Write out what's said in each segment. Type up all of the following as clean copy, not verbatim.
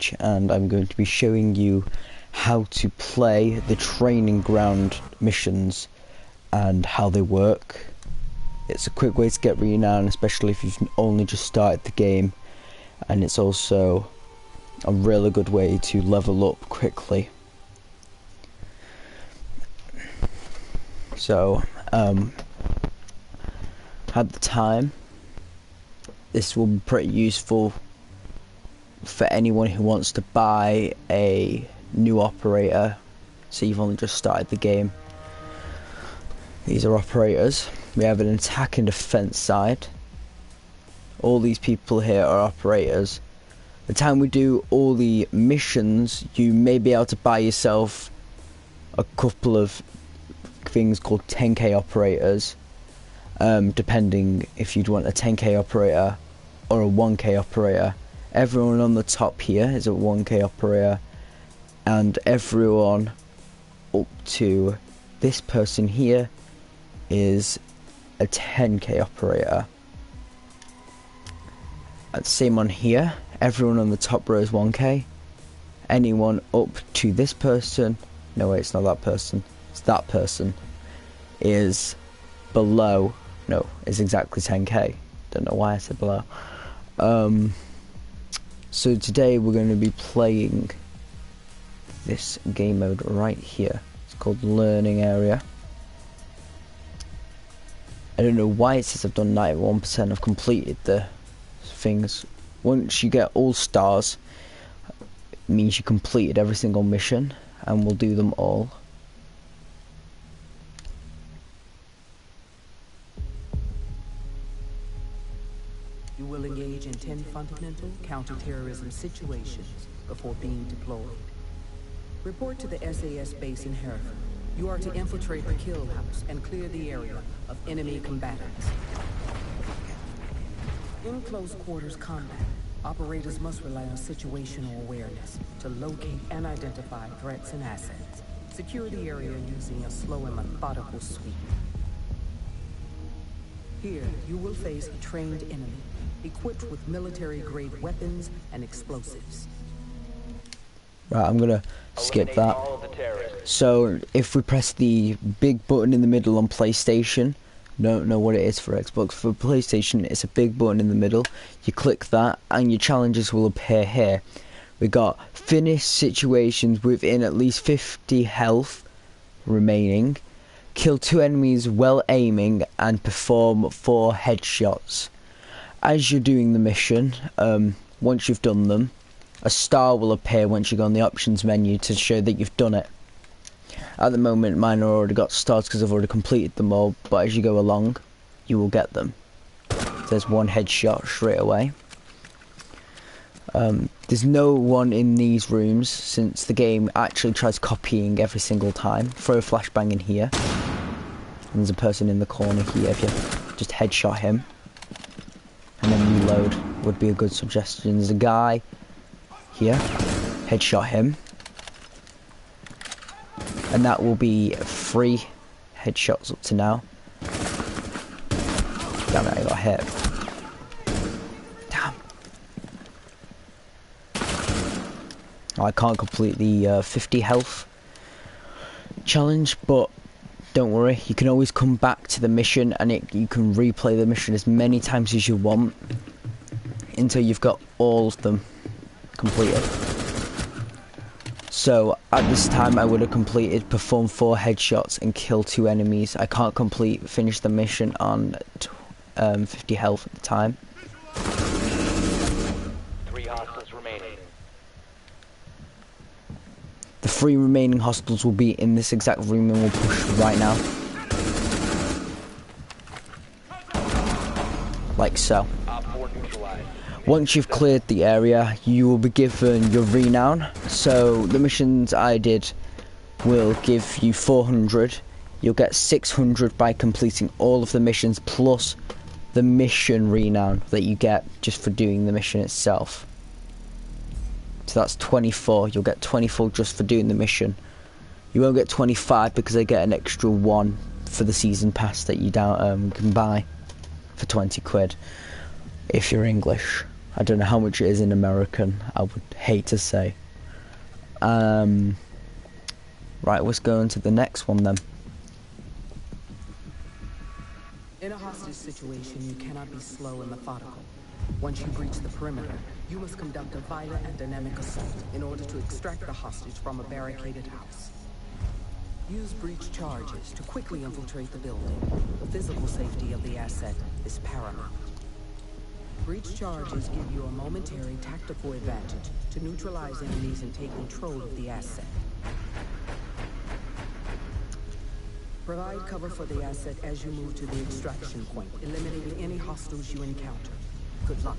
stage, and I'm going to be showing you how to play the training ground missions and how they work. It's a quick way to get Renown, especially if you've only just started the game, and it's also a really good way to level up quickly. So, at the time, this will be pretty useful for anyone who wants to buy a new operator, so you've only just started the game. These are operators. We have an attack and defense side. All these people here are operators. The time we do all the missions, you may be able to buy yourself a couple of things called 10k operators, depending if you'd want a 10k operator or a 1k operator. Everyone on the top here is a 1k operator, and everyone up to this person here is a 10k operator. Same on here, everyone on the top row is 1k. Anyone up to this person, no wait, it's not that person, it's that person, is below, no, it's exactly 10k. Don't know why I said below. So today we're going to be playing this game mode right here. It's called Learning Area. I don't know why it says I've done 91%. I've completed the things. Once you get all stars, it means you completed every single mission, and we'll do them all. You will engage in 10 fundamental counter-terrorism situations before being deployed. Report to the SAS base in Hereford. You are to infiltrate the kill house and clear the area of enemy combatants. In close quarters combat, operators must rely on situational awareness to locate and identify threats and assets. Secure the area using a slow and methodical sweep. Here, you will face a trained enemy, equipped with military-grade weapons and explosives. Right, I'm gonna skip that. So, if we press the big button in the middle on PlayStation, don't know what it is for Xbox, for PlayStation it's a big button in the middle, you click that and your challenges will appear here. We got finish situations within at least 50 health remaining, kill 2 enemies while aiming, and perform 4 headshots. As you're doing the mission, once you've done them, a star will appear once you go on the options menu to show that you've done it. At the moment mine are already got stars because I've already completed them all, but as you go along you will get them. There's 1 headshot straight away. There's no one in these rooms since the game actually tries copying every single time. Throw a flashbang in here, and there's a person in the corner here. If you just headshot him and then reload would be a good suggestion. There's a guy here, headshot him, and that will be 3 headshots up to now. Damn it, I got hit. Damn. I can't complete the 50 health challenge, but don't worry, you can always come back to the mission and you can replay the mission as many times as you want until you've got all of them completed. So at this time I would have completed perform 4 headshots and kill 2 enemies. I can't finish the mission on 50 health at the time. 3 hostiles remaining. The 3 remaining hostiles will be in this exact room, and we'll push right now. Like so. Once you've cleared the area, you will be given your Renown. So the missions I did will give you 400. You'll get 600 by completing all of the missions, plus the mission Renown that you get just for doing the mission itself. So that's 24. You'll get 24 just for doing the mission. You won't get 25 because I get an extra 1 for the season pass that you can buy for 20 quid if you're English. I don't know how much it is in American. I would hate to say. Right, let's go on to the next one then. In a hostage situation, you cannot be slow and methodical. Once you breach the perimeter, you must conduct a violent and dynamic assault in order to extract the hostage from a barricaded house. Use breach charges to quickly infiltrate the building. The physical safety of the asset is paramount. Breach charges give you a momentary tactical advantage to neutralize enemies and take control of the asset. Provide cover for the asset as you move to the extraction point, eliminating any hostiles you encounter. Good luck.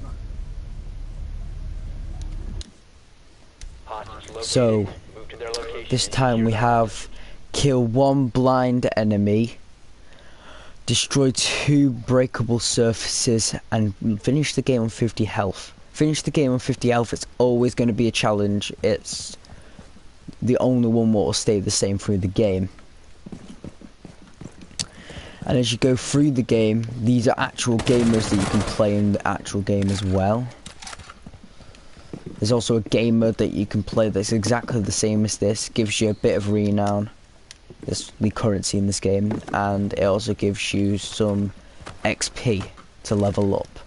Hostage located. So, Move to their location. this time we have kill 1 blind enemy, destroy 2 breakable surfaces, and finish the game on 50 health. Finish the game on 50 health, it's always going to be a challenge. It's the only one that will stay the same through the game. And as you go through the game, these are actual gamers that you can play in the actual game as well. There's also a game mode that you can play that's exactly the same as this. Gives you a bit of renown. There's the currency in this game. And it also gives you some XP to level up.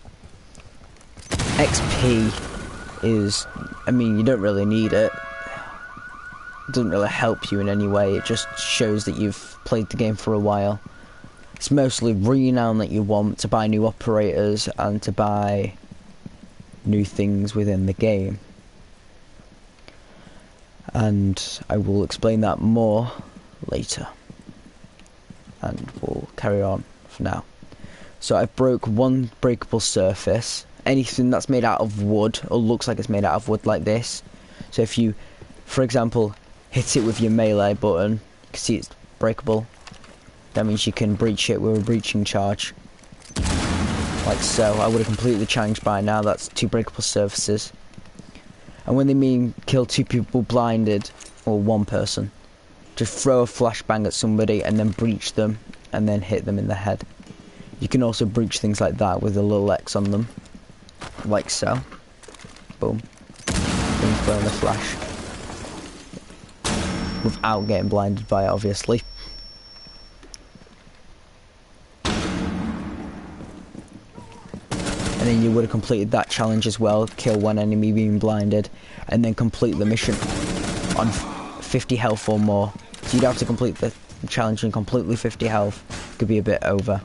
XP is, I mean, you don't really need it. It doesn't really help you in any way. It just shows that you've played the game for a while. It's mostly renown that you want to buy new operators and to buy new things within the game. And I will explain that more later. And we'll carry on for now. So I broke 1 breakable surface. Anything that's made out of wood or looks like it's made out of wood like this. So if you, for example, hit it with your melee button, you can see it's breakable. That means you can breach it with a breaching charge. Like so. I would have completed the challenge by now. That's 2 breakable surfaces. And when they mean kill 2 people blinded, or 1 person, just throw a flashbang at somebody and then breach them and then hit them in the head. You can also breach things like that with a little X on them. Like so. Boom. Then throw in a flash. Without getting blinded by it, obviously. And then you would have completed that challenge as well, kill 1 enemy being blinded, and then complete the mission on 50 health or more. So you'd have to complete the challenge in completely 50 health. Could be a bit over.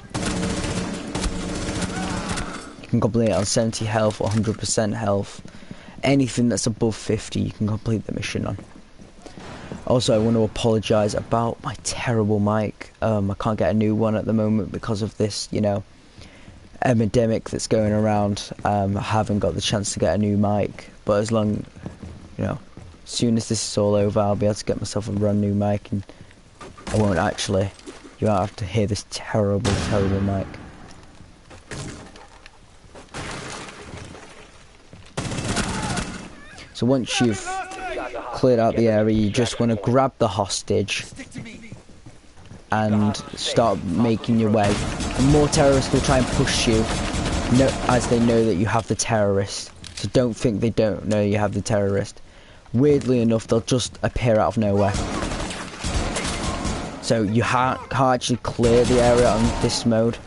You can complete it on 70 health or 100% health. Anything that's above 50 you can complete the mission on. Also, I want to apologise about my terrible mic. I can't get a new one at the moment because of this, you know, epidemic that's going around. I haven't got the chance to get a new mic, but as long, you know, as soon as this is all over, I'll be able to get myself a brand new mic, and I won't actually, you won't have to hear this terrible mic. So once you've cleared out the area, you just want to grab the hostage and start making your way. And more terrorists will try and push you, as they know that you have the terrorist. So don't think they don't know you have the terrorist. Weirdly enough, they'll just appear out of nowhere. So you can't actually clear the area on this mode.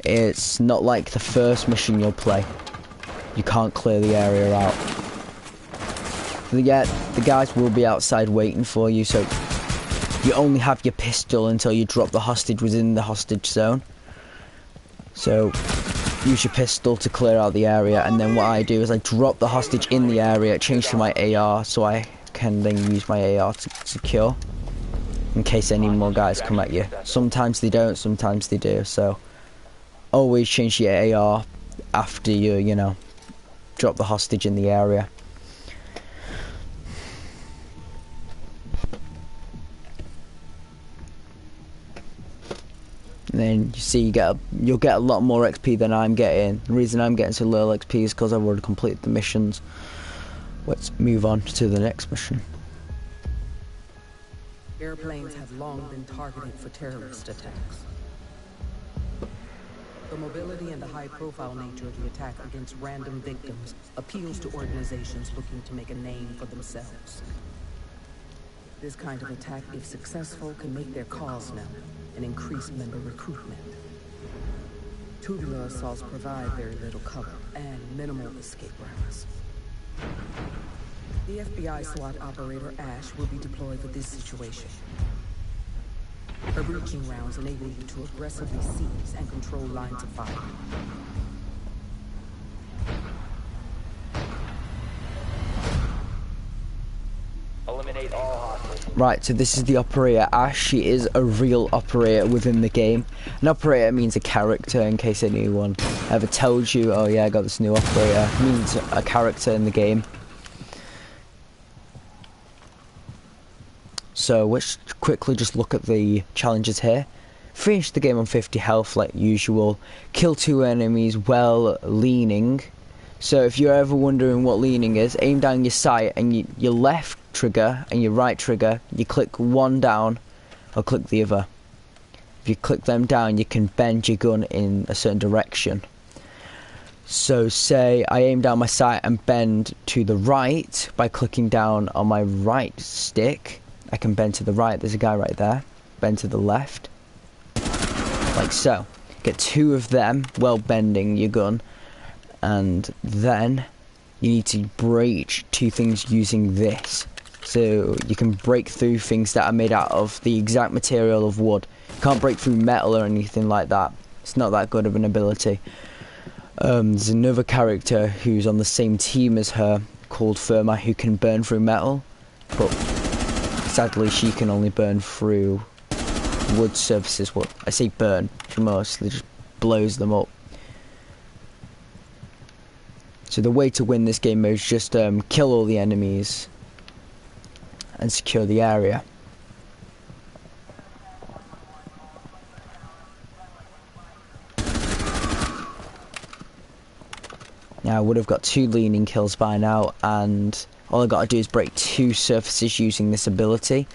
It's not like the first mission you'll play. You can't clear the area out. Yeah, the guys will be outside waiting for you, so you only have your pistol until you drop the hostage within the hostage zone. So use your pistol to clear out the area, and then what I do is I drop the hostage in the area, change to my AR, so I can then use my AR to secure in case any more guys come at you. Sometimes they don't, sometimes they do, so always change your AR after you know, drop the hostage in the area. And then you see you'll get a lot more XP than I'm getting. The reason I'm getting so little XP is because I've already completed the missions. Let's move on to the next mission. Airplanes have long been targeted for terrorist attacks. The mobility and the high-profile nature of the attack against random victims appeals to organizations looking to make a name for themselves. This kind of attack, if successful, can make their cause known and increase member recruitment. Tubular assaults provide very little cover and minimal escape routes. The FBI SWAT operator Ash will be deployed for this situation. Her breaching rounds enable you to aggressively seize and control lines of fire. Eliminate all hostiles. Right, so this is the operator Ash. She is a real operator within the game. An operator means a character, in case anyone ever tells you, oh yeah, I got this new operator. It means a character in the game. So let's quickly just look at the challenges here. Finish the game on 50 health like usual. Kill 2 enemies while leaning. So if you're ever wondering what leaning is, aim down your sight and your left trigger and your right trigger, you click one down or click the other. If you click them down, you can bend your gun in a certain direction. So say I aim down my sight and bend to the right by clicking down on my right stick. I can bend to the right, there's a guy right there. Bend to the left. Like so. Get 2 of them while bending your gun. And then you need to breach 2 things using this. So you can break through things that are made out of the exact material of wood. You can't break through metal or anything like that. It's not that good of an ability. There's another character who's on the same team as her called Firma who can burn through metal. But sadly she can only burn through wood surfaces. Well, I say burn, she mostly just blows them up. So the way to win this game mode is just kill all the enemies and secure the area. Now I would have got 2 leaning kills by now, and all I got to do is break 2 surfaces using this ability.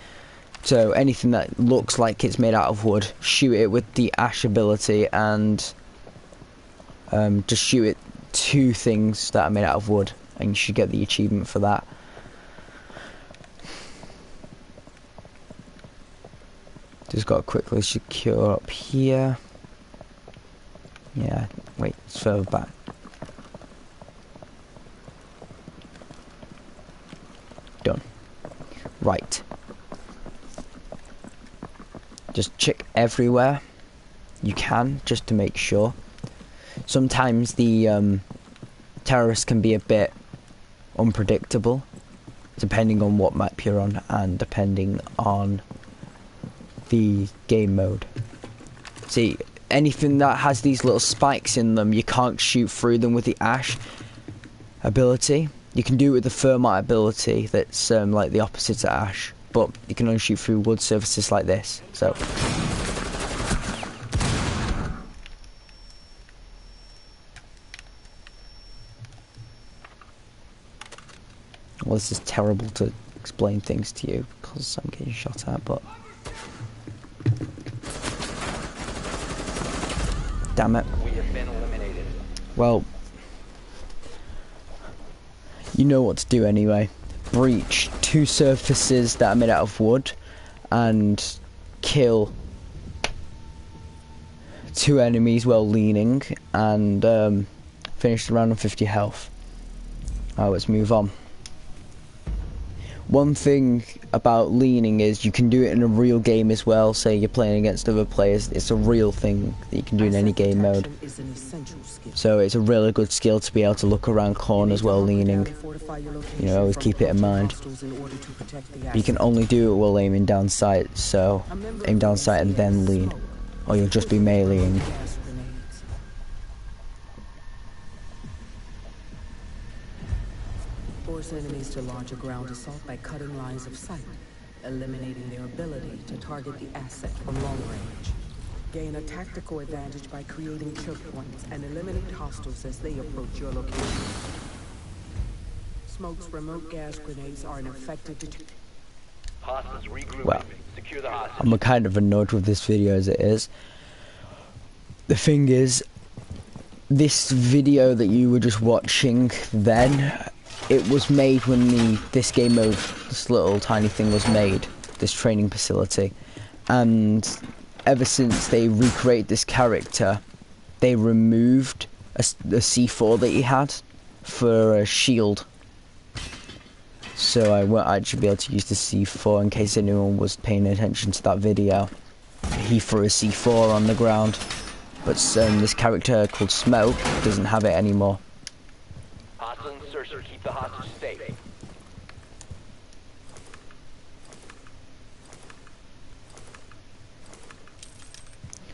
So anything that looks like it's made out of wood, shoot it with the Ash ability, and just shoot it 2 things that are made out of wood, and you should get the achievement for that. Just got to quickly secure up here. Yeah, wait, it's further back. Done. Right. Just check everywhere you can, just to make sure. Sometimes the terrorists can be a bit unpredictable, depending on what map you're on and depending on the game mode. See, anything that has these little spikes in them, you can't shoot through them with the Ash ability. You can do it with the Thermite ability, that's like the opposite to Ash, but you can only shoot through wood surfaces like this. So well, this is terrible to explain things to you because I'm getting shot at, but damn it. We have been eliminated. Well, you know what to do anyway. Breach 2 surfaces that are made out of wood and kill 2 enemies while leaning, and finish the round on 50 health. Alright, let's move on. One thing about leaning is you can do it in a real game as well. Say you're playing against other players, it's a real thing that you can do in any game mode. So it's a really good skill to be able to look around corners while leaning. You know, always keep it in mind. But you can only do it while aiming down sight, so aim down sight and then lean, or you'll just be meleeing. Force enemies to launch a ground assault by cutting lines of sight, eliminating their ability to target the asset from long range. Gain a tactical advantage by creating choke points and eliminate hostiles as they approach your location. Smoke's remote gas grenades are an effective deterrent. Hostiles regrouping. Well, Secure the hostage. I'm kind of annoyed with this video as it is. The thing is, this video that you were just watching then, it was made when this game mode, this little tiny thing was made, this training facility. And ever since they recreated this character, they removed the C4 that he had for a shield. So I won't actually be able to use the C4 in case anyone was paying attention to that video. He threw a C4 on the ground, but this character called Smoke doesn't have it anymore. Hostile insertion. Keep the hostage safe.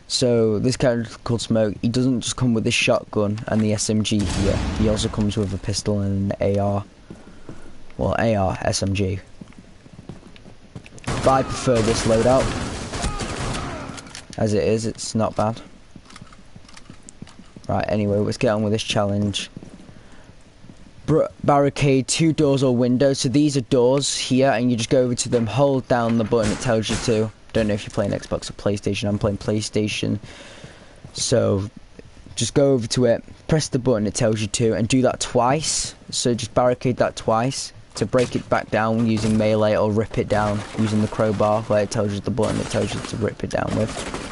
So this character called Smoke, he doesn't just come with this shotgun and the SMG here. He also comes with a pistol and an AR. Well, AR, SMG. But I prefer this loadout. As it is, it's not bad. Right, anyway, let's get on with this challenge. Barricade 2 doors or windows. So these are doors here, and you just go over to them, hold down the button it tells you to. Don't know if you're playing Xbox or PlayStation. I'm playing PlayStation. So just go over to it, press the button it tells you to, and do that twice. So just barricade that twice to break it back down using melee, or rip it down using the crowbar where it tells you the button it tells you to rip it down with.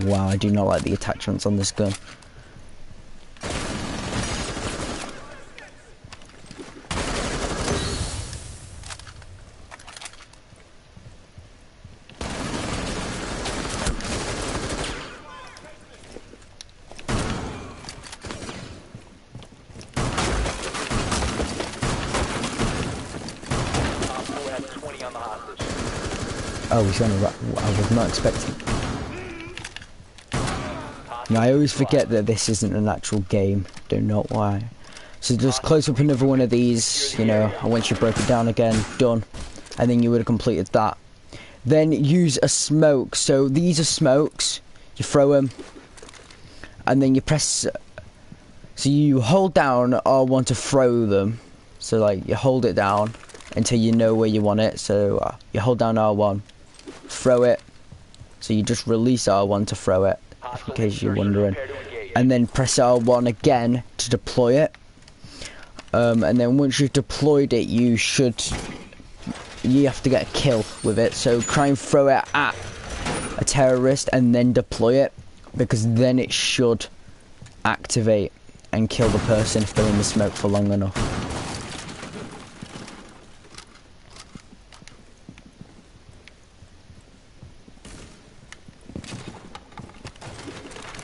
Wow, I do not like the attachments on this gun. Oh, he's on a I was not expecting. Now, I always forget that this isn't an actual game. Don't know why. So just close up another one of these, you know, and once you broke it down again, done. And then you would have completed that. Then use a smoke. So these are smokes. You throw them. And then you press... So you hold down R1 to throw them. So like, you hold it down until you know where you want it. So you hold down R1. Throw it. So you just release R1 to throw it, in case you're wondering. And then press R1 again to deploy it. And then once you've deployed it, you have to get a kill with it. So try and throw it at a terrorist and then deploy it, because then it should activate and kill the person if they're in the smoke for long enough.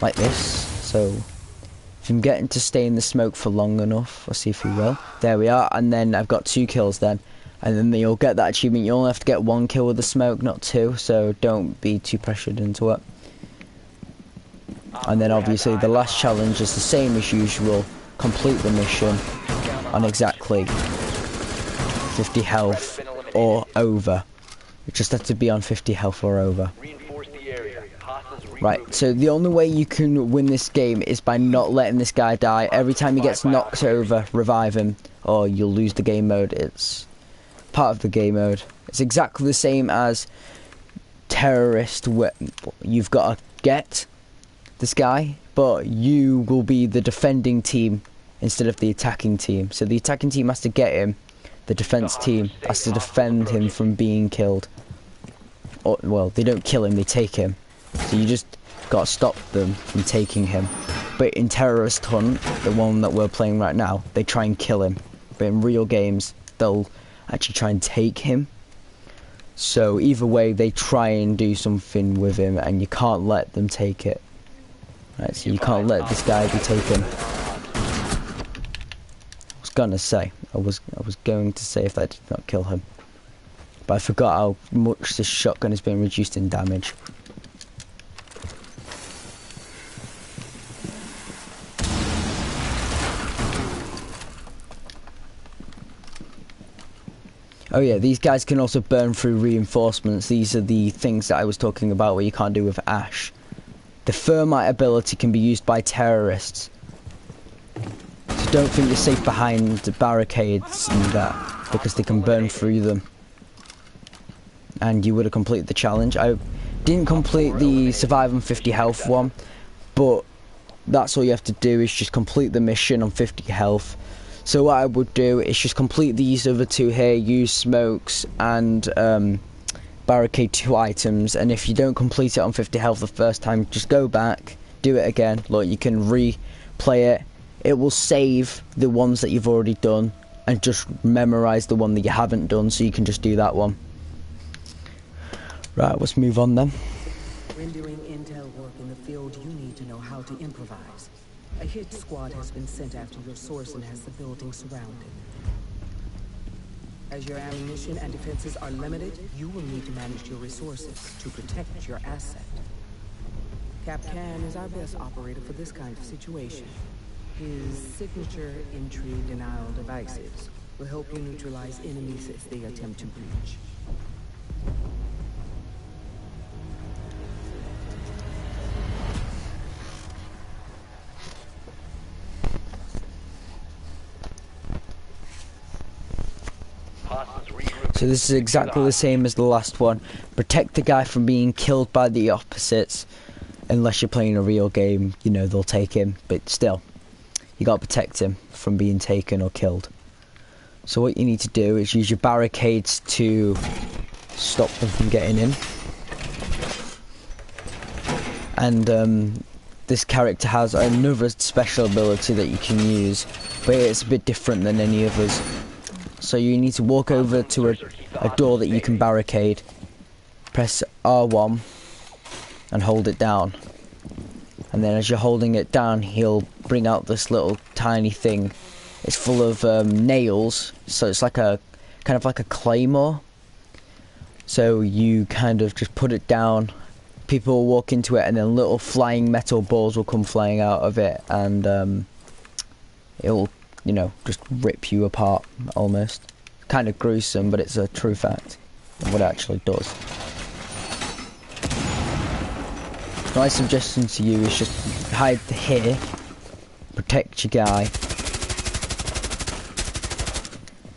Like this. So if I'm getting to stay in the smoke for long enough, let's see if we will. There we are. And then I've got 2 kills then, and then you'll get that achievement. You only have to get 1 kill with the smoke, not 2, so don't be too pressured into it. And then obviously the last challenge is the same as usual. Complete the mission on exactly 50 health or over. You just have to be on 50 health or over. Right, so the only way you can win this game is by not letting this guy die. Every time he gets knocked over, revive him, or you'll lose the game mode. It's part of the game mode. It's exactly the same as terrorist. You've got to get this guy, but you will be the defending team instead of the attacking team. So the attacking team has to get him. The defense team has to defend him from being killed. Or, well, they don't kill him, they take him. So you just got to stop them from taking him. But in Terrorist Hunt, the one that we're playing right now, they try and kill him. But in real games, they'll actually try and take him. So either way, they try and do something with him, and you can't let them take it. Right, so you can't let this guy be taken. I was going to say if that did not kill him. But I forgot how much this shotgun has been reduced in damage. Oh yeah, these guys can also burn through reinforcements. These are the things that I was talking about where you can't do with Ash. The thermite ability can be used by terrorists. So don't think you're safe behind the barricades and that, because they can burn through them. And you would have completed the challenge. Didn't complete the survive on 50 health one, but that's all you have to do is just complete the mission on 50 health. So what I would do is just complete these other two here, use smokes and barricade 2 items, and if you don't complete it on 50 health the first time, just go back, do it again. Look, you can replay it. It will save the ones that you've already done and just memorize the one that you haven't done, so you can just do that one. Right, let's move on then. Rendering intel work in the field, you need to know how to improvise. A hit squad has been sent after your source and has the building surrounded. As your ammunition and defenses are limited, you will need to manage your resources to protect your asset. Cap Can is our best operator for this kind of situation. His signature entry denial devices will help you neutralize enemies as they attempt to breach. So this is exactly the same as the last one. Protect the guy from being killed by the opposites. Unless you're playing a real game, you know, they'll take him. But still, you gotta protect him from being taken or killed. So what you need to do is use your barricades to stop them from getting in. And this character has another special ability that you can use, but it's a bit different than any others. So you need to walk over to a door that you can barricade, press R1 and hold it down, and then as you're holding it down, he'll bring out this little tiny thing. It's full of nails, so it's like a kind of like a claymore. So you kind of just put it down, people will walk into it, and then little flying metal balls will come flying out of it, and it'll, you know, just rip you apart almost. Kind of gruesome, but it's a true fact of what it actually does. My suggestion to you is just hide here, protect your guy,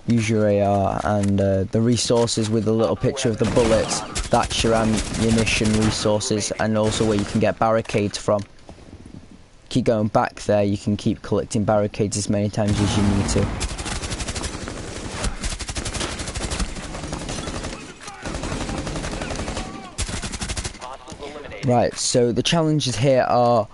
use your AR, and the resources with the little picture of the bullets, that's your ammunition resources, and also where you can get barricades from. Keep going back there, you can keep collecting barricades as many times as you need to. Right, so the challenges here are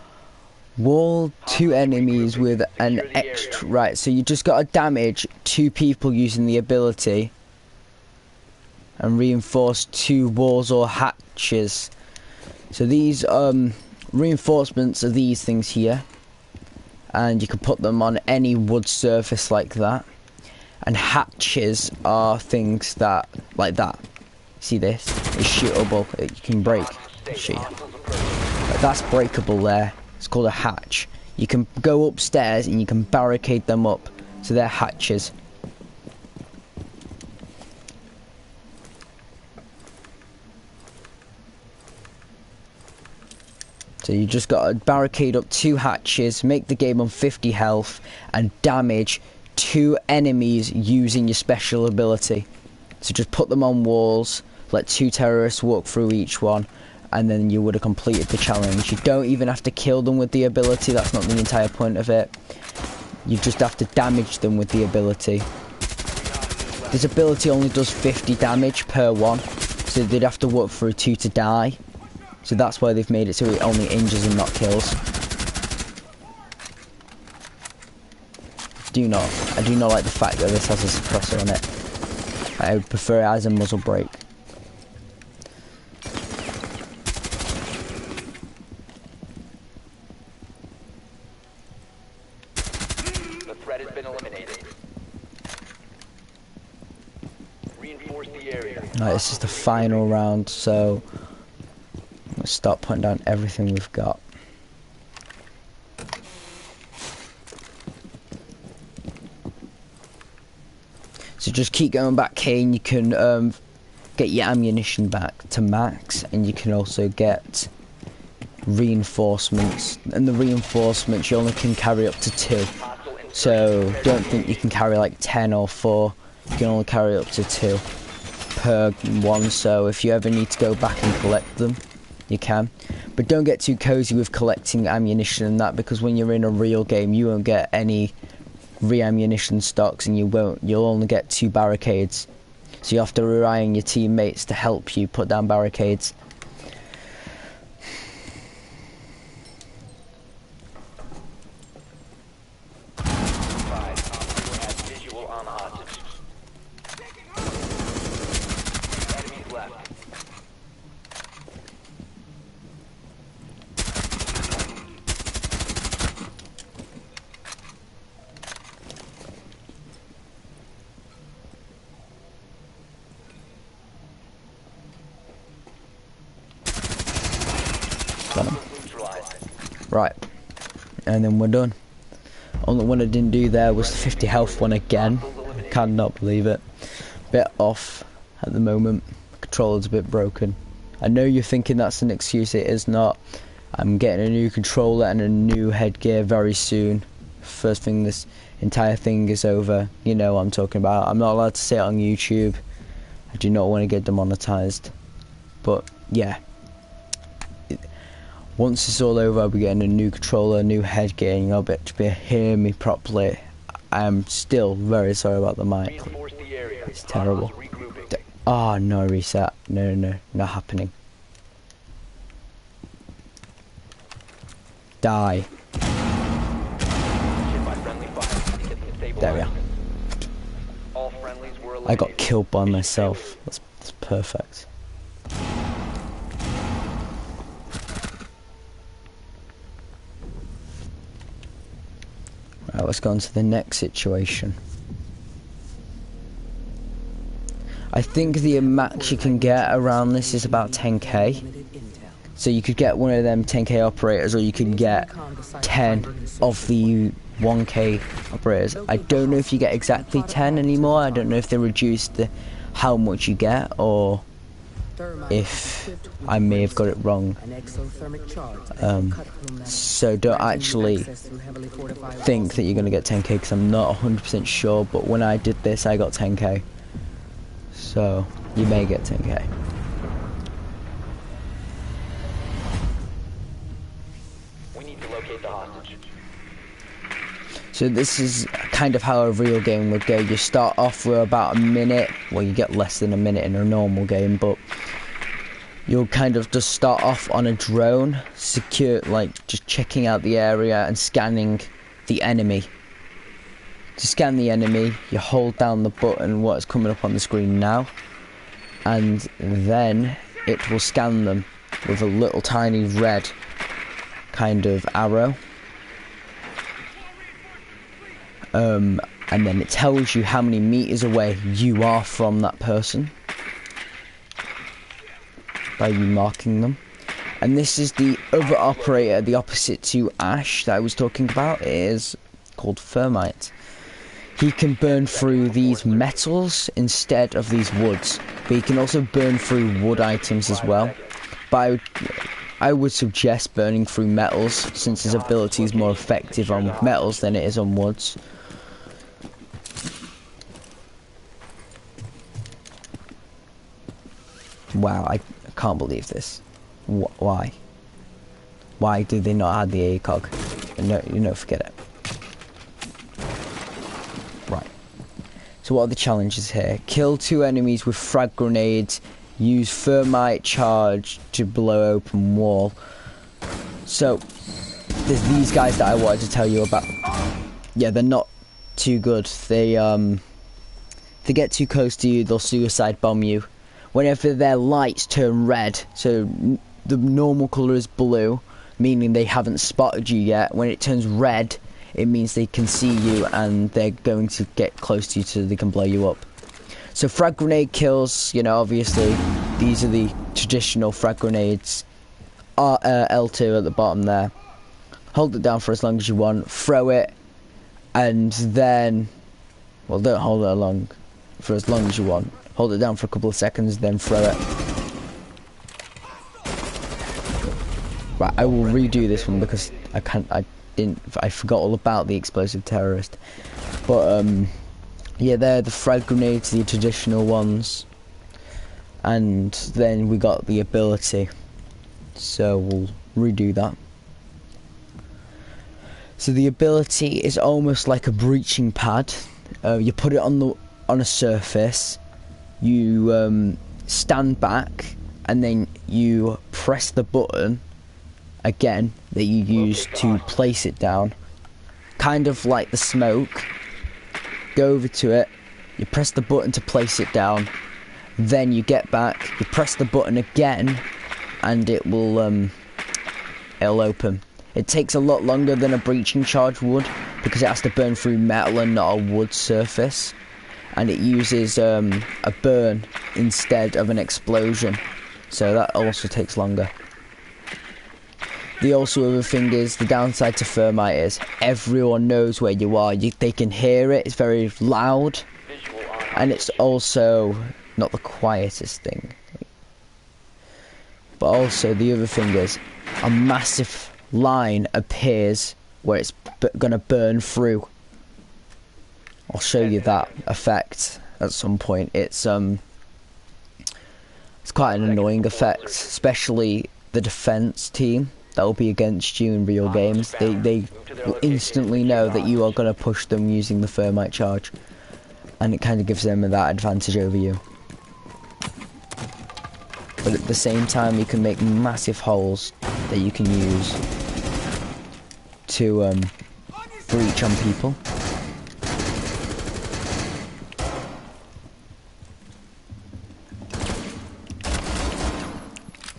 wall 2 enemies with an extra... Right, so you just got to damage 2 people using the ability and reinforce 2 walls or hatches. So these reinforcements are these things here, and you can put them on any wood surface like that. And hatches are things that, like that. See this? It's shootable. You can break. Shoot. That's breakable there. It's called a hatch. You can go upstairs and you can barricade them up. So they're hatches. So you just got to barricade up 2 hatches, make the game on 50 health, and damage 2 enemies using your special ability. So just put them on walls, let 2 terrorists walk through each one, and then you would have completed the challenge. You don't even have to kill them with the ability, that's not the entire point of it. You just have to damage them with the ability. This ability only does 50 damage per one, so they'd have to walk through 2 to die. So that's why they've made it so it only injures and not kills. I do not like the fact that this has a suppressor on it. I would prefer it as a muzzle brake. The threat has been eliminated. Reinforce the area. Right, this is the final round, so let's start putting down everything we've got. So just keep going back here, and you can get your ammunition back to max, and you can also get reinforcements. And the reinforcements you only can carry up to 2. So don't think you can carry like 10 or 4. You can only carry up to 2 per one. So if you ever need to go back and collect them, you can, but don't get too cozy with collecting ammunition and that, because when you're in a real game you won't get any re-ammunition stocks, and you'll only get 2 barricades, so you have to rely on your teammates to help you put down barricades. Visual on the hostage. Enemies left. Got him. Neutralized. Right, and then we're done. Only one I didn't do there was the 50 health one again. I cannot believe it. Bit off at the moment. Controller's a bit broken. I know you're thinking that's an excuse. It is not. I'm getting a new controller and a new headgear very soon. First thing this entire thing is over. You know what I'm talking about. I'm not allowed to say it on YouTube. I do not want to get demonetized. But yeah. Once it's all over, I'll be getting a new controller, a new headgear, and you'll be able to hear me properly. I'm still very sorry about the mic. Reinforce the area. It's terrible. Hostiles regrouping. Oh, no reset. No, not happening. Die. Hit by friendly fire. Get them stabilized. There we are. All friendlies were eliminated. I got killed by myself. That's perfect. Right, let's go on to the next situation. I think the max you can get around this is about 10k. So you could get one of them 10k operators, or you could get 10 of the 1k operators. I don't know if you get exactly 10 anymore. I don't know if they reduced how much you get, or if I may have got it wrong. So don't actually think that you're going to get 10k, because I'm not 100% sure, but when I did this I got 10k. So you may get 10k. We need to locate the hostage. So this is kind of how a real game would go. You start off with about a minute, well, you get less than a minute in a normal game, but you'll kind of just start off on a drone, secure, like just checking out the area and scanning the enemy. To scan the enemy, you hold down the button, what's coming up on the screen now, and then it will scan them with a little tiny red kind of arrow. And then it tells you how many meters away you are from that person by you marking them. And this is the other operator, the opposite to Ash that I was talking about. It is called Thermite. He can burn through these metals instead of these woods, but he can also burn through wood items as well. But I would suggest burning through metals, since his ability is more effective on metals than it is on woods. Wow, I can't believe this. Why? Why do they not add the ACOG? No, forget it. Right. So what are the challenges here? Kill 2 enemies with frag grenades. Use thermite charge to blow open wall. So there's these guys that I wanted to tell you about. Yeah, they're not too good. They get too close to you, they'll suicide bomb you. Whenever their lights turn red, so the normal colour is blue, meaning they haven't spotted you yet. When it turns red, it means they can see you and they're going to get close to you so they can blow you up. So frag grenade kills, you know, obviously, these are the traditional frag grenades. L2 at the bottom there. Hold it down for as long as you want, throw it, and then, well, don't hold it along for as long as you want. Hold it down for a couple of seconds, then throw it. Right, I will redo this one because I forgot all about the explosive terrorist. But yeah, they're the frag grenades, the traditional ones, and then we got the ability. So we'll redo that. So the ability is almost like a breaching pad. You put it on a surface, you stand back, and then you press the button again that you use to place it down. Kind of like the smoke. Go over to it, you press the button to place it down, then you get back, you press the button again, and it'll open. It takes a lot longer than a breaching charge would, because it has to burn through metal and not a wood surface, and it uses a burn instead of an explosion, so that also takes longer. The also other thing is, the downside to thermite is everyone knows where you are. They can hear it, it's very loud, and it's also not the quietest thing. But also the other thing is, a massive line appears where it's gonna burn through. I'll show you that effect at some point. It's quite an annoying effect, especially the defense team that will be against you in real games. They will instantly know that you are going to push them using the thermite charge, and it kind of gives them that advantage over you. But at the same time, you can make massive holes that you can use to breach on people.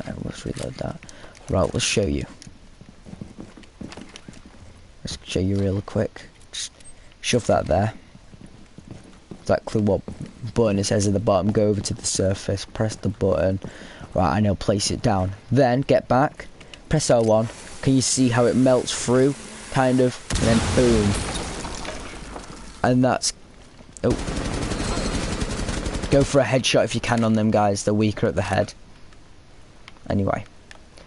Right, let's reload that. Right, let's show you. Let's show you real quick. Just shove that there. Exactly what button it says at the bottom. Go over to the surface, press the button. Right, I know, place it down. Then get back, press L1. Can you see how it melts through? Kind of, and then boom. And that's... Oh. Go for a headshot if you can on them guys. They're weaker at the head. Anyway.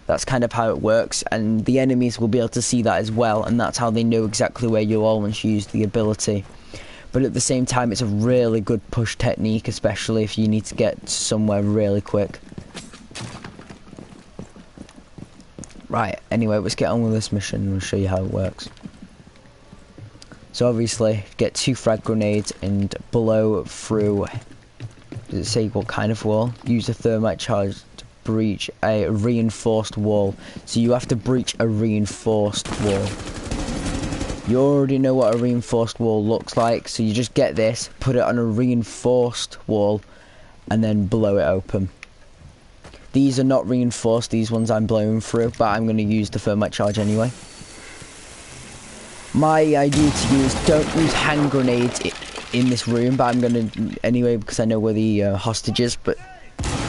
That's kind of how it works, and the enemies will be able to see that as well, and that's how they know exactly where you are once you use the ability. But at the same time, it's a really good push technique, especially if you need to get somewhere really quick. Right, anyway, let's get on with this mission and I'll show you how it works. So obviously, get 2 frag grenades and blow through, does it say what kind of wall? Use a thermite charge to breach a reinforced wall. So you have to breach a reinforced wall. You already know what a reinforced wall looks like, so you just get this, put it on a reinforced wall, and then blow it open. These are not reinforced, these ones I'm blowing through, but I'm going to use the thermite charge anyway. My idea to you is don't use hand grenades in this room, but I'm going to anyway because I know where the hostage is. But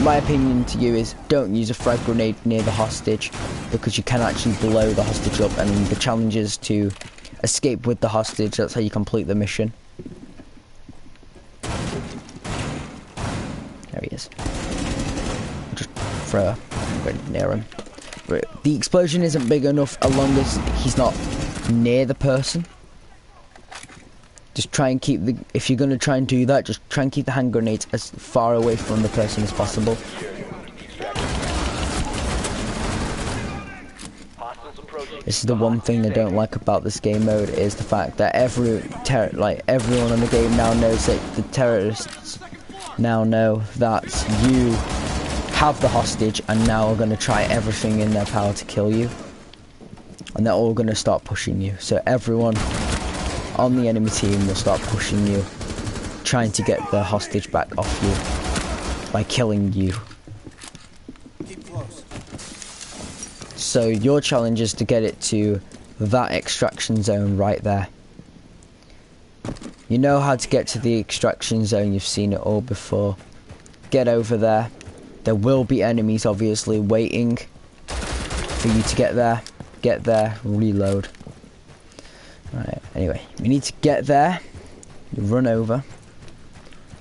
my opinion to you is don't use a frag grenade near the hostage, because you can actually blow the hostage up, and the challenge is to escape with the hostage. That's how you complete the mission. There he is. Just throw a grenade near him. But the explosion isn't big enough as long as he's not near the person. Just try and keep the, if you're going to try and do that, just try and keep the hand grenades as far away from the person as possible. This is the one thing I don't like about this game mode, is the fact that everyone on the game now knows that the terrorists now know that you have the hostage and now are going to try everything in their power to kill you. And they're all going to start pushing you. So everyone on the enemy team will start pushing you, trying to get the hostage back off you by killing you. Keep close. So your challenge is to get it to that extraction zone right there. You know how to get to the extraction zone, you've seen it all before. Get over there. There will be enemies obviously waiting for you to get there. Get there, reload. Right, anyway, you need to get there, you run over.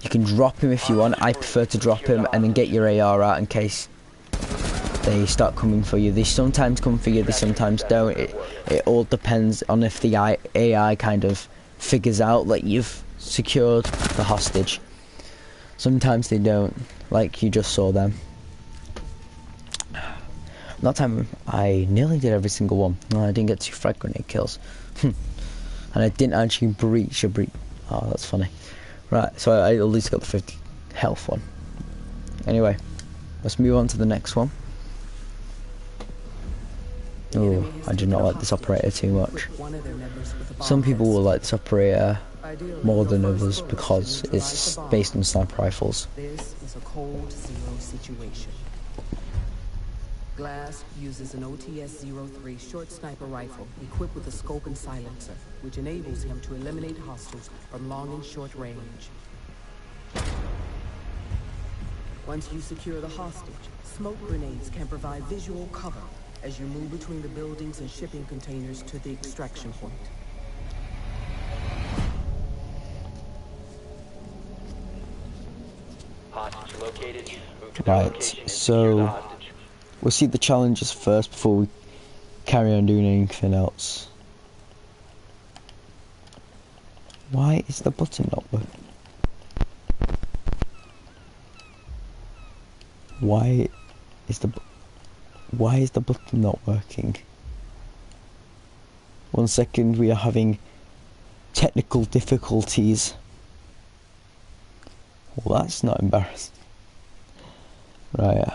You can drop him if you want. I prefer to drop him and then get your AR out in case they start coming for you. They sometimes come for you, they sometimes don't. It all depends on if the AI kind of figures out that you've secured the hostage. Sometimes they don't, like you just saw them. That time I nearly did every single one. No, I didn't get 2 frag grenade kills. And I didn't actually breach a breach. Oh, that's funny. Right, so I at least got the 50 health one. Anyway, let's move on to the next one. Oh, I do not like this operator too much. Some people will like this operator more than others because it's based on sniper rifles. This is a cold zero situation. Glass uses an OTS-03 short sniper rifle equipped with a scope and silencer, which enables him to eliminate hostiles from long and short range. Once you secure the hostage, smoke grenades can provide visual cover as you move between the buildings and shipping containers to the extraction point. Hostage located. Move to the Right, location and secure the so hostage. we'll see the challenges first before we carry on doing anything else. Why is the button not working? Why is the button not working? 1 second, we are having technical difficulties. Well, that's not embarrassing. Right.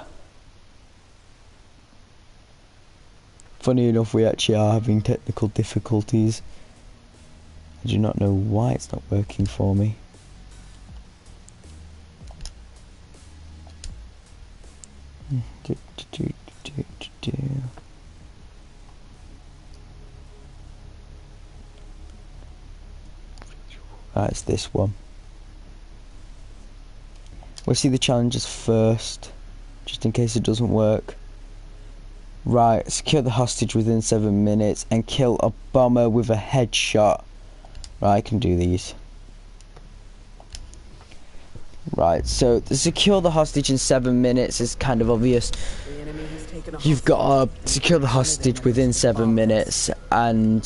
Funny enough, we actually are having technical difficulties. I do not know why it's not working for me. It's this one. We'll see the challenges first, just in case it doesn't work. Right, secure the hostage within 7 minutes and kill a bomber with a headshot. Right, I can do these. Right, so to secure the hostage in 7 minutes is kind of obvious. You've got to secure the hostage within 7 minutes, and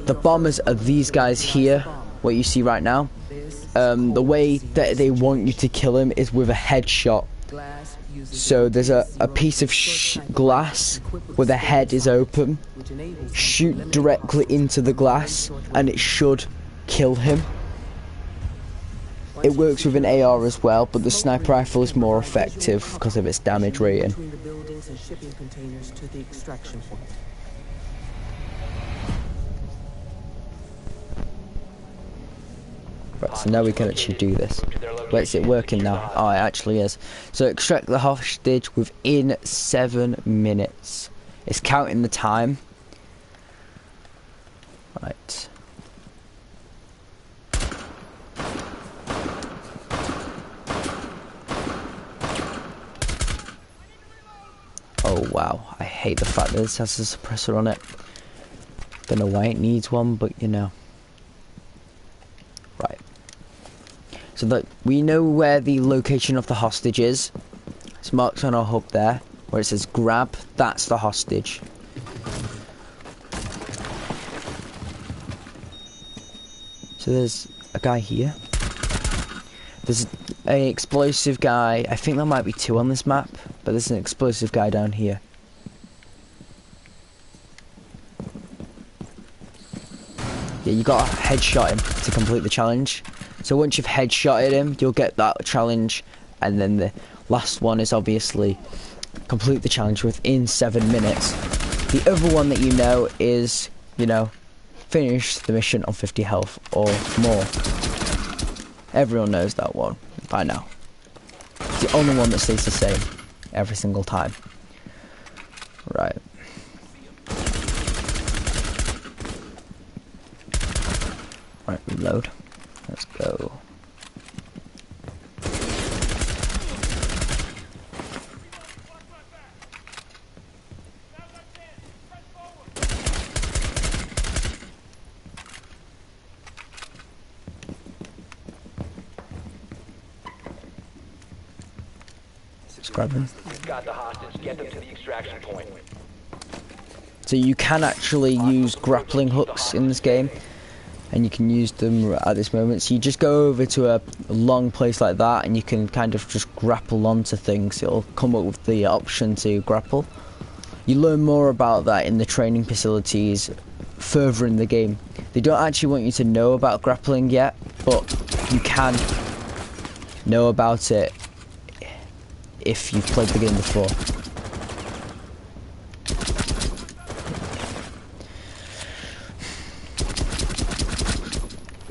the bombers are these guys here, what you see right now. The way that they want you to kill him is with a headshot. So there's a piece of glass where the head is open. Shoot directly into the glass and it should kill him. It works with an AR as well, but the sniper rifle is more effective because of its damage rating. Right, so now we can actually do this. Wait, is it working now? Oh, it actually is. So extract the hostage within 7 minutes. It's counting the time. Right. Oh wow, I hate the fact that this has a suppressor on it. Don't know why it needs one, but you know. Right. So that we know where the location of the hostage is. It's marked on our hub there, where it says grab, that's the hostage. So there's a guy here. There's an explosive guy. I think there might be 2 on this map, but there's an explosive guy down here. Yeah, you gotta headshot him to complete the challenge. So once you've headshotted him, you'll get that challenge, and then the last one is obviously complete the challenge within 7 minutes. The other one that you know is, you know, finish the mission on 50 health or more. Everyone knows that one by now. It's the only one that stays the same every single time. Right. Right, reload. Let's go. Grab them. Got the hostage. Get them to the extraction point. So you can actually use grappling hooks in this game, and you can use them at this moment. So you just go over to a long place like that, and you can kind of just grapple onto things. It'll come up with the option to grapple. You learn more about that in the training facilities further in the game. They don't actually want you to know about grappling yet, but you can know about it if you've played the game before.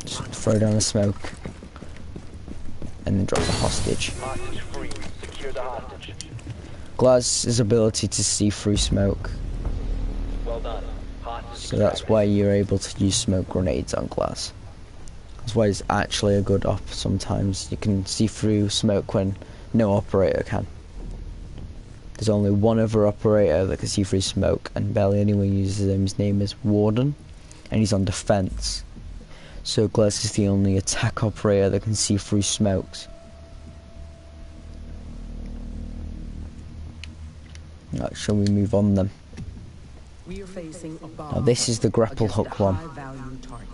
Just throw down the smoke and then drop the hostage. Hostage free. Secure the hostage. Glaz's ability to see through smoke, Well done. Hostage so that's why you're able to use smoke grenades on Glaz. That's why it's actually a good op sometimes. You can see through smoke when no operator can. There's only one other operator that can see through smoke, and barely anyone uses him. His name is Warden, and he's on defense. So Glaz is the only attack operator that can see through smokes. Right, shall we move on then? We are facing a bomb. Now this is the grapple against a hook one. high-value target.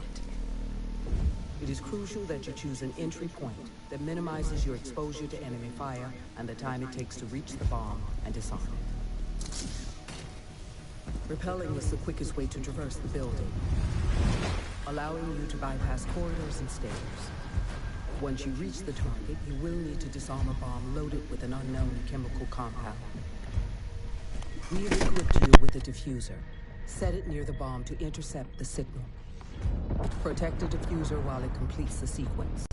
It is crucial that you choose an entry point that minimizes your exposure to enemy fire and the time it takes to reach the bomb and disarm it. Repelling is the quickest way to traverse the building, allowing you to bypass corridors and stairs. Once you reach the target, you will need to disarm a bomb loaded with an unknown chemical compound. We have equipped you with a diffuser. Set it near the bomb to intercept the signal. Protect the diffuser while it completes the sequence.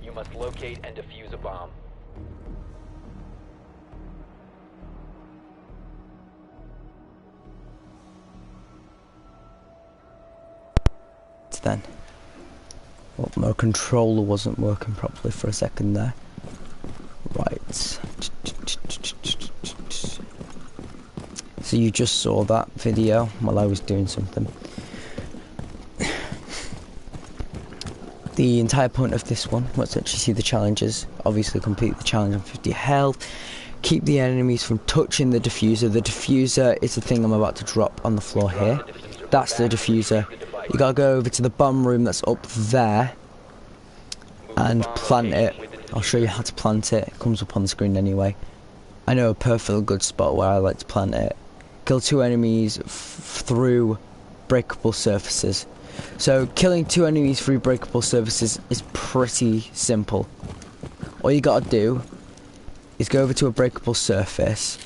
You must locate and defuse a bomb. Then. Well, my controller wasn't working properly for a second there. Right. So you just saw that video while I was doing something. The entire point of this one was to actually see the challenges. Obviously complete the challenge on 50 health. Keep the enemies from touching the diffuser. The diffuser is the thing I'm about to drop on the floor here. That's the diffuser. You gotta go over to the bomb room that's up there and plant it. I'll show you how to plant it. It comes up on the screen anyway. I know a perfectly good spot where I like to plant it. Kill 2 enemies through breakable surfaces. So killing 2 enemies through breakable surfaces is pretty simple. All you gotta do is go over to a breakable surface,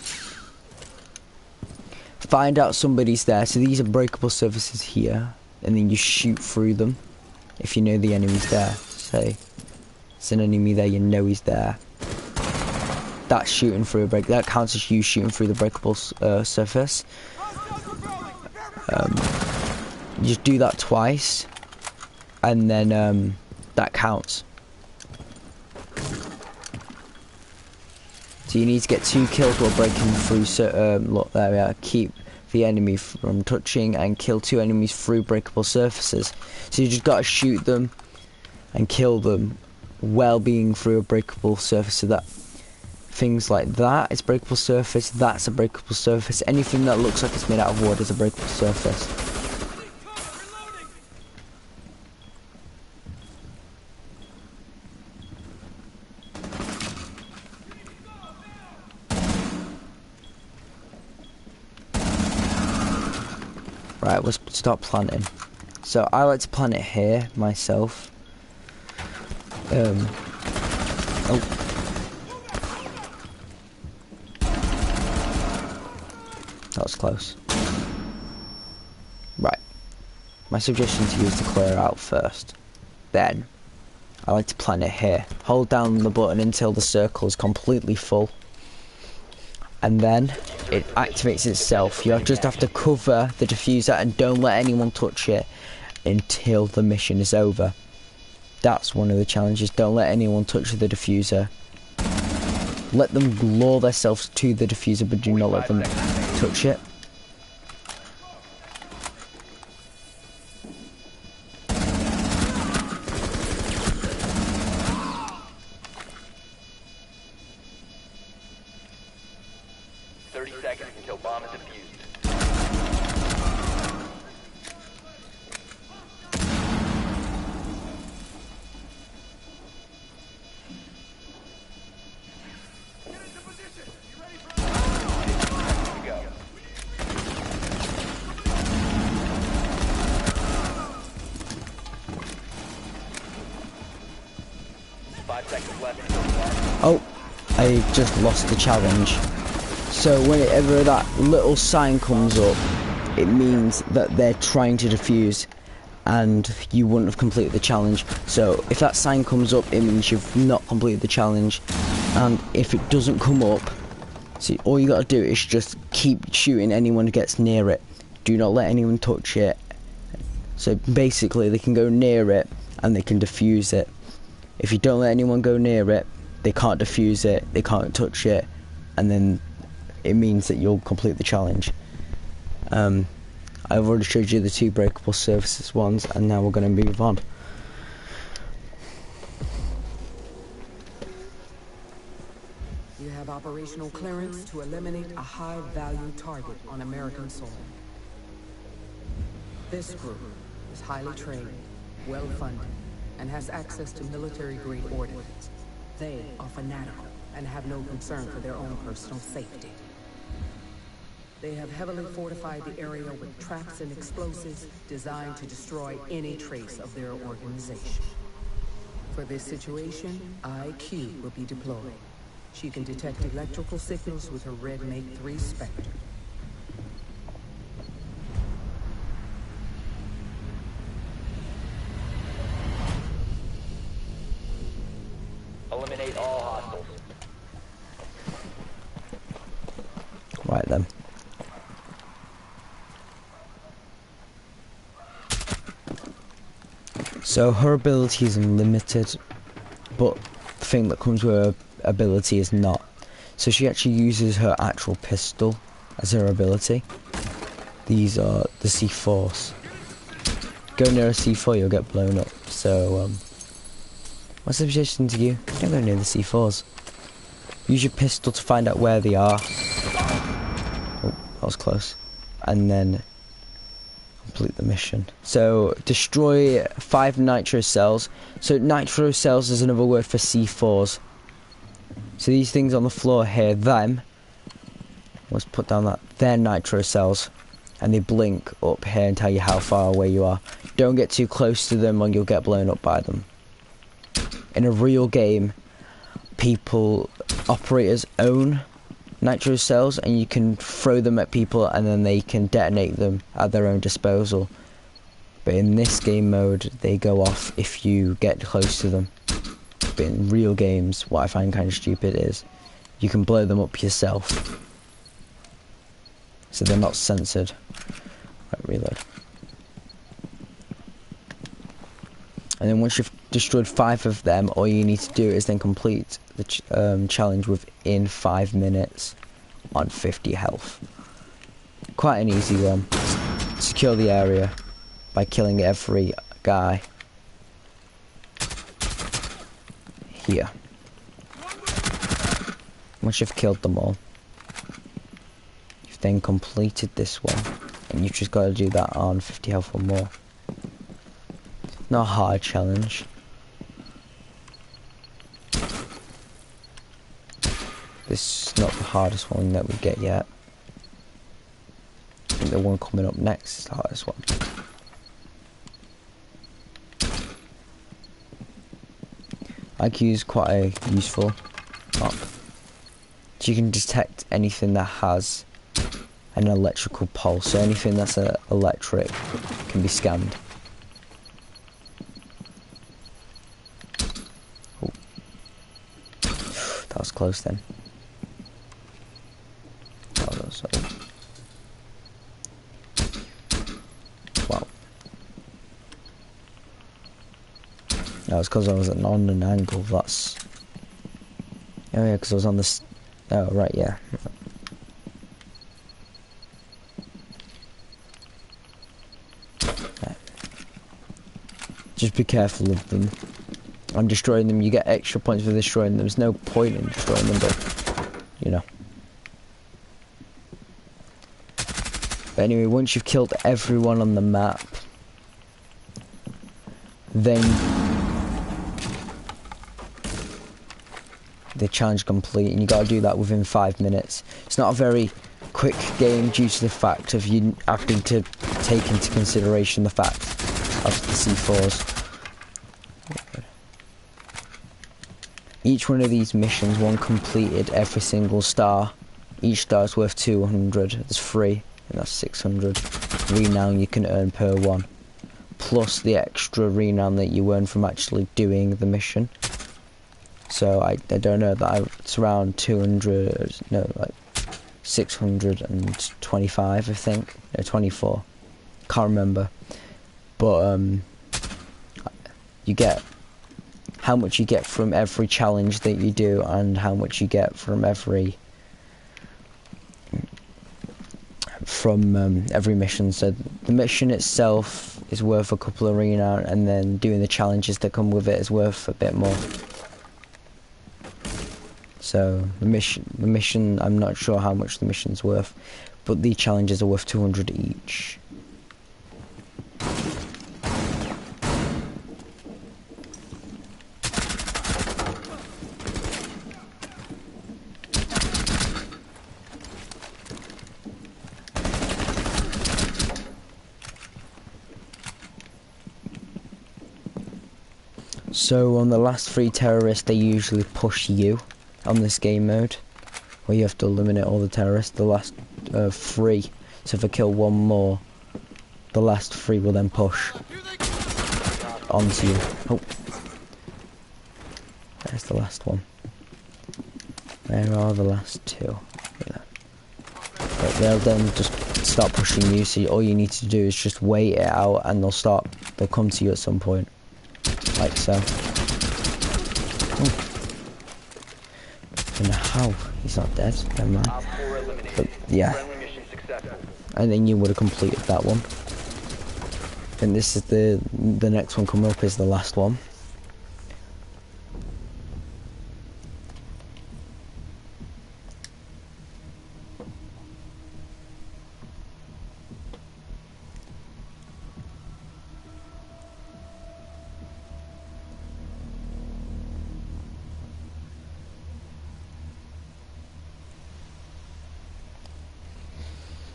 find out somebody's there. So these are breakable surfaces here, and then you shoot through them if you know the enemy's there. Say there's an enemy there, you know he's there. That's shooting through a break. That counts as you shooting through the breakable surface. You just do that twice, and then that counts. So you need to get 2 kills while breaking through. Look, there we are. Keep the enemy from touching and kill 2 enemies through breakable surfaces. So you just gotta shoot them and kill them while being through a breakable surface. So that things like that is breakable surface. That's a breakable surface. Anything that looks like it's made out of wood is a breakable surface. Right, we'll start planting. So I like to plant it here myself. Oh. That was close. Right. My suggestion to you is to clear out first. Then, I like to plant it here. Hold down the button until the circle is completely full. And then it activates itself. You just have to cover the diffuser and don't let anyone touch it until the mission is over. That's one of the challenges. Don't let anyone touch the diffuser. Let them lure themselves to the diffuser, but do not let them touch it. Until bomb is defused. 5 seconds left. Oh, I just lost the challenge. So whenever that little sign comes up, it means that they're trying to defuse and you wouldn't have completed the challenge. So if that sign comes up, it means you've not completed the challenge. And if it doesn't come up, see, all you gotta do is just keep shooting anyone who gets near it. Do not let anyone touch it. So basically they can go near it and they can defuse it. If you don't let anyone go near it, they can't defuse it, they can't touch it, and then it means that you'll complete the challenge. I've already showed you the 2 breakable surfaces ones, and now we're going to move on. You have operational clearance to eliminate a high-value target on American soil. This group is highly trained, well-funded, and has access to military-grade ordnance. They are fanatical and have no concern for their own personal safety. They have heavily fortified the area with traps and explosives designed to destroy any trace of their organization. For this situation, IQ will be deployed. She can detect electrical signals with her red Make 3 Spectre. Eliminate all hostiles. Right then. So her ability is unlimited, but the thing that comes with her ability is not. So she actually uses her actual pistol as her ability. These are the C4s. Go near a C4, you'll get blown up. So, my suggestion to you, don't go near the C4s. Use your pistol to find out where they are. Oh, that was close. And then complete the mission. So destroy 5 nitro cells. So nitro cells is another word for C4s. So these things on the floor here, let's put down that, they're nitro cells. And they blink up here and tell you how far away you are. Don't get too close to them or you'll get blown up by them. In a real game, operators own nitro cells, and you can throw them at people and then they can detonate them at their own disposal. But in this game mode, they go off if you get close to them. But in real games, what I find kind of stupid is you can blow them up yourself. So they're not censored. Right, reload. And then once you've destroyed 5 of them, all you need to do is then complete the challenge within 5 minutes on 50 health. Quite an easy one. Secure the area by killing every guy here. Once you've killed them all, you've then completed this one, and you've just got to do that on 50 health or more. Not a hard challenge. This is not the hardest one that we get yet. I think the one coming up next is the hardest one. IQ is quite a useful up. So you can detect anything that has an electrical pulse. So anything that's electric can be scanned. Oh. That was close then. Wow. That was because I was on an angle, that's... Oh yeah, because I was on this... Oh, right, yeah. Right. Just be careful of them. I'm destroying them, you get extra points for destroying them. There's no point in destroying them, but... You know. But anyway, once you've killed everyone on the map, then the challenge complete, and you got to do that within 5 minutes. It's not a very quick game due to the fact of you having to take into consideration the fact of the C4s. Each one of these missions, one completed, every single star. Each star is worth 200. There's 3, and that's 600 renown you can earn per one. Plus the extra renown that you earn from actually doing the mission. So I don't know, that it's around 200, no, like 625, I think. No, 24. Can't remember. But you get how much you get from every challenge that you do, and how much you get from every mission. So the mission itself is worth a couple of renown, and then doing the challenges that come with it is worth a bit more. So the mission, I'm not sure how much the mission's worth, but the challenges are worth 200 each. So on the last 3 terrorists, they usually push you on this game mode, where you have to eliminate all the terrorists. The last 3, so if I kill one more, the last 3 will then push onto you. Oh, there's the last one. Where are the last 2? Yeah. But they'll then just start pushing you, so all you need to do is just wait it out, and they'll come to you at some point. Like so. Oh. And how? He's not dead. Never mind. But yeah. And then you would have completed that one. And this is the next one coming up is the last one.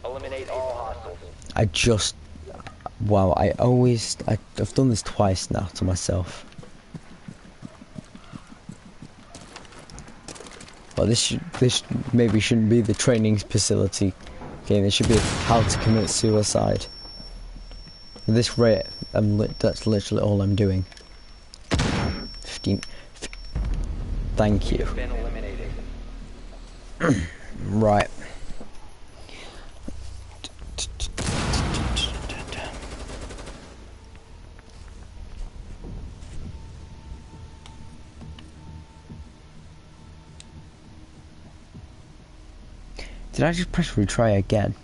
Eliminate all hostiles. Wow, I've done this twice now to myself. Well, this maybe shouldn't be the training facility. Okay, this should be how to commit suicide. At this rate, that's literally all I'm doing. 15. Thank you. Been eliminated. Right. Did I just press retry again?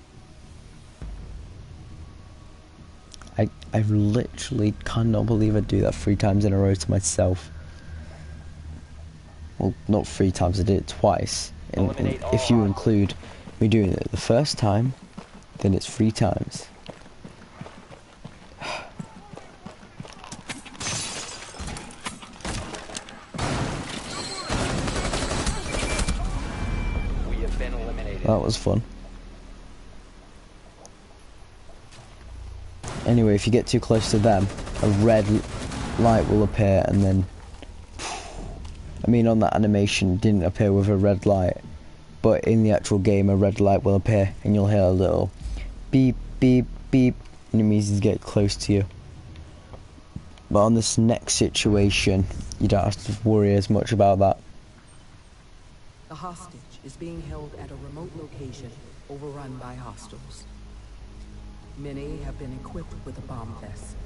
I literally cannot believe I do that 3 times in a row to myself. Well, not 3 times, I did it twice. And if you include me doing it the first time, then it's 3 times. We have been eliminated. That was fun. Anyway, if you get too close to them, a red light will appear, and then... I mean, on that animation, it didn't appear with a red light, but in the actual game, a red light will appear, and you'll hear a little beep, beep, beep, and it means to get close to you. But on this next situation, you don't have to worry as much about that. The hostage is being held at a remote location overrun by hostiles. Many have been equipped with a bomb vest.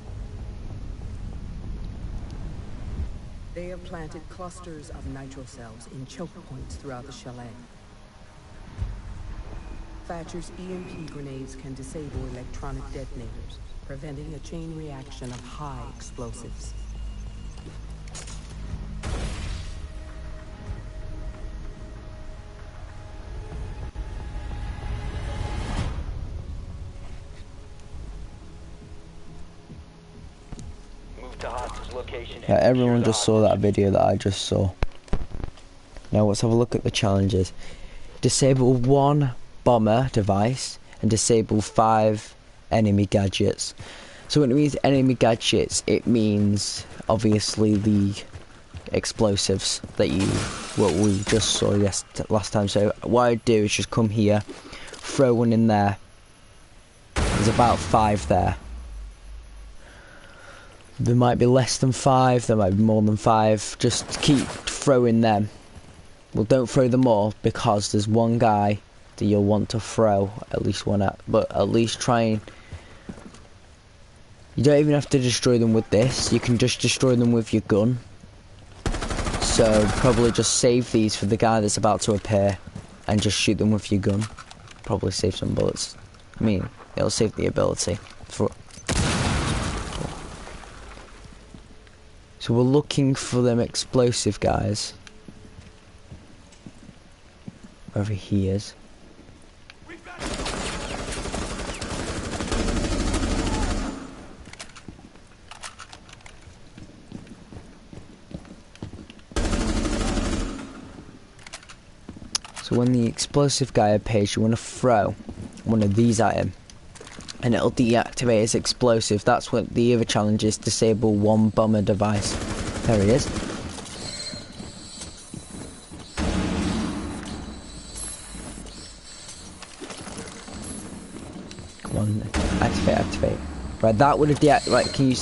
They have planted clusters of nitro cells in choke points throughout the chalet. Thatcher's EMP grenades can disable electronic detonators, preventing a chain reaction of high explosives. To hostage location. Yeah, everyone just saw that video that I just saw. Now let's have a look at the challenges. Disable 1 bomber device and disable 5 enemy gadgets. So when it means enemy gadgets, it means obviously explosives that what we just saw last time. So what I'd do is just come here, throw one in there. There's about 5 there. There might be less than 5, there might be more than 5. Just keep throwing them. Well, don't throw them all, because there's one guy that you'll want to throw at least one at. But at least try and... You don't even have to destroy them with this. You can just destroy them with your gun. So probably just save these for the guy that's about to appear, and just shoot them with your gun. Probably save some bullets. I mean, it'll save the ability. So we're looking for them explosive guys. Wherever he is. So when the explosive guy appears, you want to throw one of these at him, and it'll deactivate his explosive. That's what the other challenge is: disable one bomber device. There he is. Come on, activate. Right, that would have deactivated. Right, can you?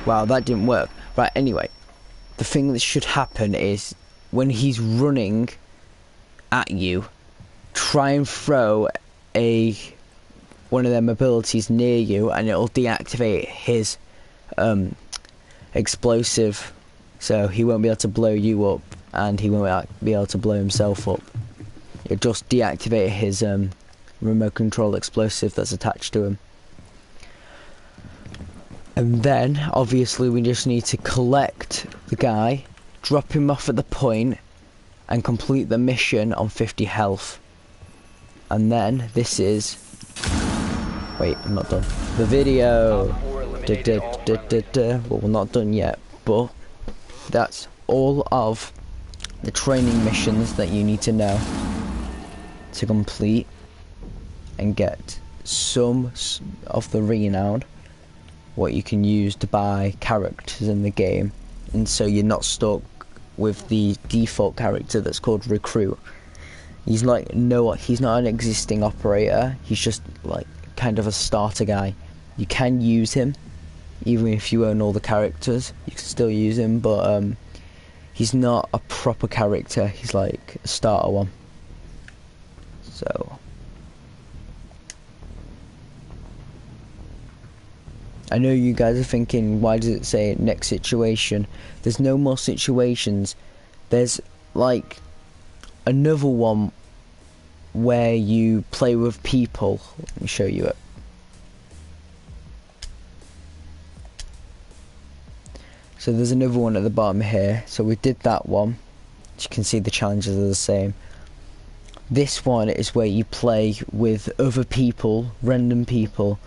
Wow, that didn't work. Right, anyway. The thing that should happen is when he's running at you, try and throw one of them abilities near you, and it'll deactivate his explosive, so he won't be able to blow you up, and he won't be able to blow himself up. It'll just deactivate his remote control explosive that's attached to him. And then, obviously, we just need to collect the guy, drop him off at the point, and complete the mission on 50 health. And then, this is... Wait, I'm not done. The video... Well, we're not done yet, but that's all of the training missions that you need to know to complete and get some of the Renown, what you can use to buy characters in the game, and so you're not stuck with the default character that's called Recruit. He's he's not an existing operator, he's just like kind of a starter guy. You can use him even if you own all the characters, you can still use him, but he's not a proper character, he's like a starter one. So I know you guys are thinking, why does it say next situation? There's no more situations. There's like another one where you play with people. Let me show you it. So there's another one at the bottom here. So we did that one. As you can see, the challenges are the same. This one is where you play with other people, random people,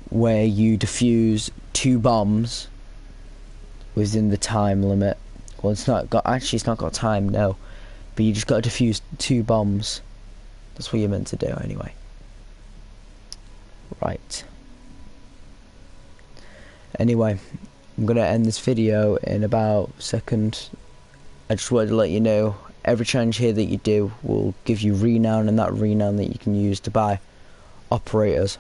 where you defuse 2 bombs within the time limit. Well, it's not got time, no, but you just got to defuse 2 bombs. That's what you're meant to do anyway. Right, anyway, I'm gonna end this video in about a second. I just wanted to let you know every challenge here that you do will give you Renown, and that Renown that you can use to buy operators.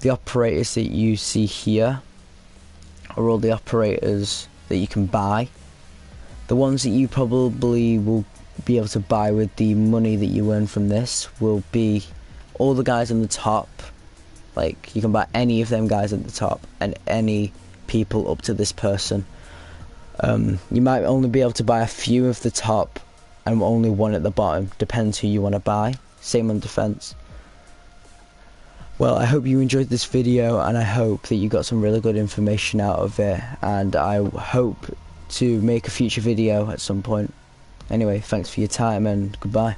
The operators that you see here are all the operators that you can buy. The ones that you probably will be able to buy with the money that you earn from this will be all the guys on the top. Like, you can buy any of them guys at the top and any people up to this person. You might only be able to buy a few of the top and only one at the bottom, depends who you want to buy. Same on defense. Well, I hope you enjoyed this video, and I hope that you got some really good information out of it, and I hope to make a future video at some point. Anyway, thanks for your time, and goodbye.